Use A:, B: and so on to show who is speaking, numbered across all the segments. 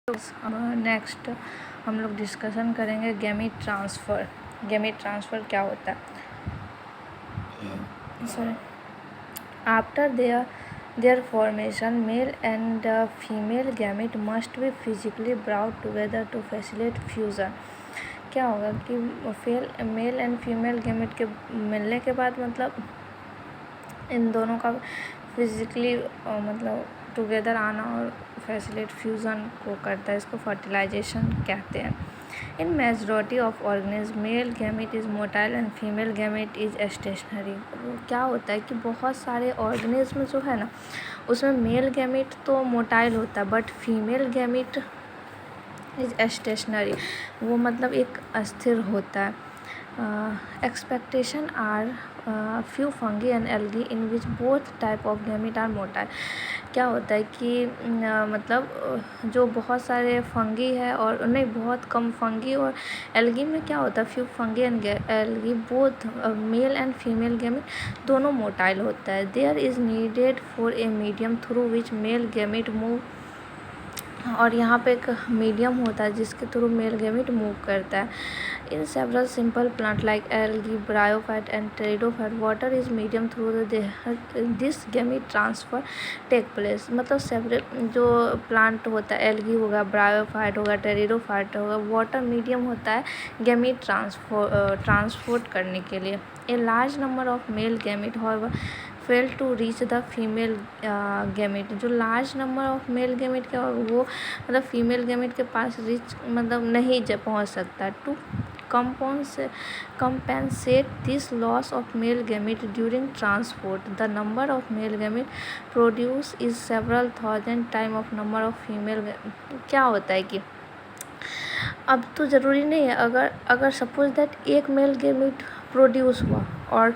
A: Next हम लोग discussion करेंगे गैमीट ट्रांसफ़र। गैमीट ट्रांसफ़र क्या होता है? Sorry, after their formation male and female gamete must be physically brought together to facilitate fusion. क्या होगा कि मेल एंड फीमेल गैमीट के मिलने के बाद मतलब इन दोनों का फिजिकली मतलब टुगेदर आना और फैसिलिटेट फ्यूज़न को करता है, इसको फर्टिलाइजेशन कहते हैं। In majority of organism male gamete is motile and female gamete is stationary. क्या होता है कि बहुत सारे ऑर्गेनिज्म जो है ना उसमें मेल गैमीट तो मोटाइल होता है but female gamete is stationary, वो मतलब एक अस्थिर होता है। Expectation are few fungi and algae in which both type of gamete are motile. क्या होता है कि मतलब जो बहुत सारे फंगी है और नहीं बहुत कम फंगी और एल्गी में क्या होता है few fungi and algae both male and female gamete दोनों मोटाइल होता है। There is needed for a medium through which male gamete move, और यहाँ पे एक मीडियम होता है जिसके थ्रू मेल गैमीट मूव करता है। In several simple plant like algae, bryophyte and pteridophyte water is medium through this gamete transfer take place. मतलब सेवरल जो प्लांट होता है एल्गी होगा, ब्रायोफाइट होगा, टेरिडोफाइट होगा, वाटर मीडियम होता है गैमीट ट्रांसपोर्ट करने के लिए। A large number of male gamete however fail to reach the female gamete. जो large number of male gamete क्या होगा वो मतलब फीमेल गैमीट के पास रीच मतलब नहीं पहुंच सकता। To compensate this loss of male gamete during transport, the number of male gamete produced is several thousand times of number of female क्या होता है कि अब तो ज़रूरी नहीं है अगर सपोज दैट एक मेल गैमीट प्रोड्यूस हुआ और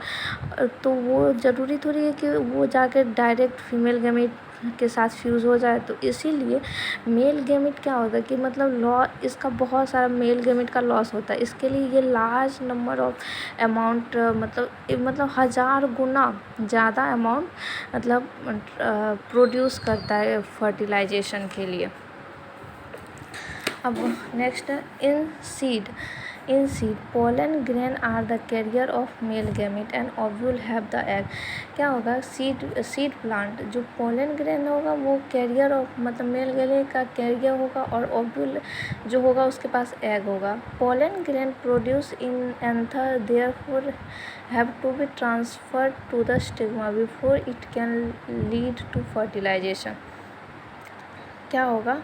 A: तो वो ज़रूरी थोड़ी है कि वो जाके डायरेक्ट फीमेल गैमीट के साथ फ्यूज़ हो जाए। तो इसीलिए मेल गैमीट क्या होता है कि मतलब इसका बहुत सारा मेल गैमीट का लॉस होता है। इसके लिए ये लार्ज नंबर ऑफ अमाउंट मतलब 1000 गुना ज़्यादा अमाउंट मतलब प्रोड्यूस करता है फर्टिलाइजेशन के लिए। अब next in seed pollen grain are the carrier of male gamete and ovule have the egg। क्या होगा सीड प्लांट जो pollen grain होगा वो कैरियर ऑफ मतलब मेल गैमीट का कैरियर होगा और ओव्यूल जो होगा उसके पास एग होगा। pollen grain produce in anther therefore have to be transferred to the stigma before it can lead to fertilization। क्या होगा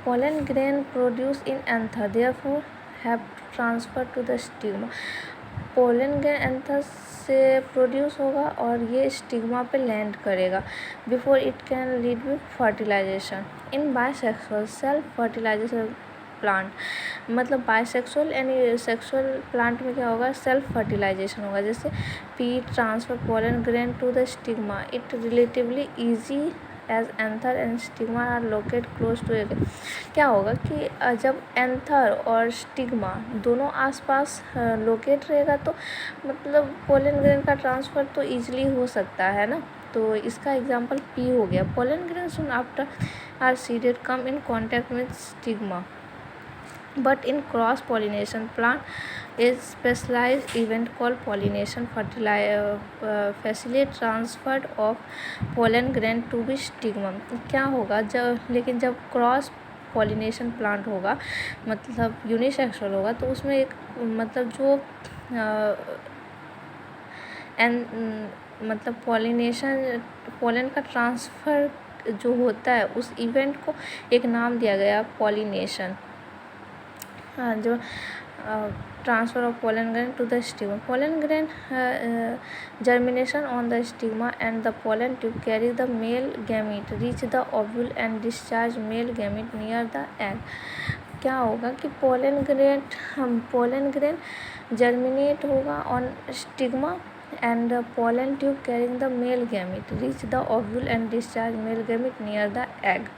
A: pollen grain produce in anther therefore have to transfer to the stigma। Pollen grain anther से produce होगा और ये stigma पे land करेगा before it can lead with fertilization. In bisexual self fertilization plant मतलब bisexual यानी सेक्सुअल प्लांट में क्या होगा सेल्फ फर्टिलाइजेशन होगा। जैसे pea transfer pollen grain to the stigma it relatively easy as anther and stigma are locate close to egg. क्या होगा कि जब एंथर और स्टिग्मा दोनों आसपास लोकेट रहेगा तो मतलब पोलन ग्रेन का ट्रांसफ़र तो ईजिली हो सकता है ना। तो इसका एग्जांपल पी हो गया। Pollen grain soon after are seeded come in contact with stigma but in cross pollination plant is specialized event called pollination facilitate transfer of pollen grain to be stigma। क्या होगा लेकिन जब cross pollination plant होगा मतलब unisexual होगा तो उसमें एक मतलब जो मतलब पोलन का ट्रांसफ़र जो होता है उस इवेंट को एक नाम दिया गया पॉलिनेशन। जो transfer of pollen grain to the stigma. Pollen grain germination on the stigma and the pollen tube carry the male gamete reach the ovule and discharge male gamete near the egg। क्या होगा कि pollen grain germinate होगा on stigma and the pollen tube carrying the male gamete reach the ovule and discharge male gamete near the egg।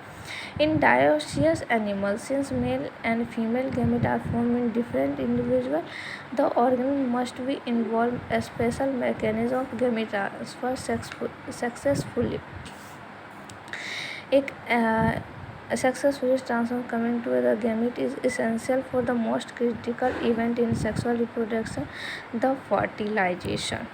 A: In dioecious animals, since male and female gamete are formed in different individuals, the organism must be involved a special mechanism of gamete transfer successfully। एक A successful transfer coming to the gamete is essential for the most critical event in sexual reproduction, the fertilization.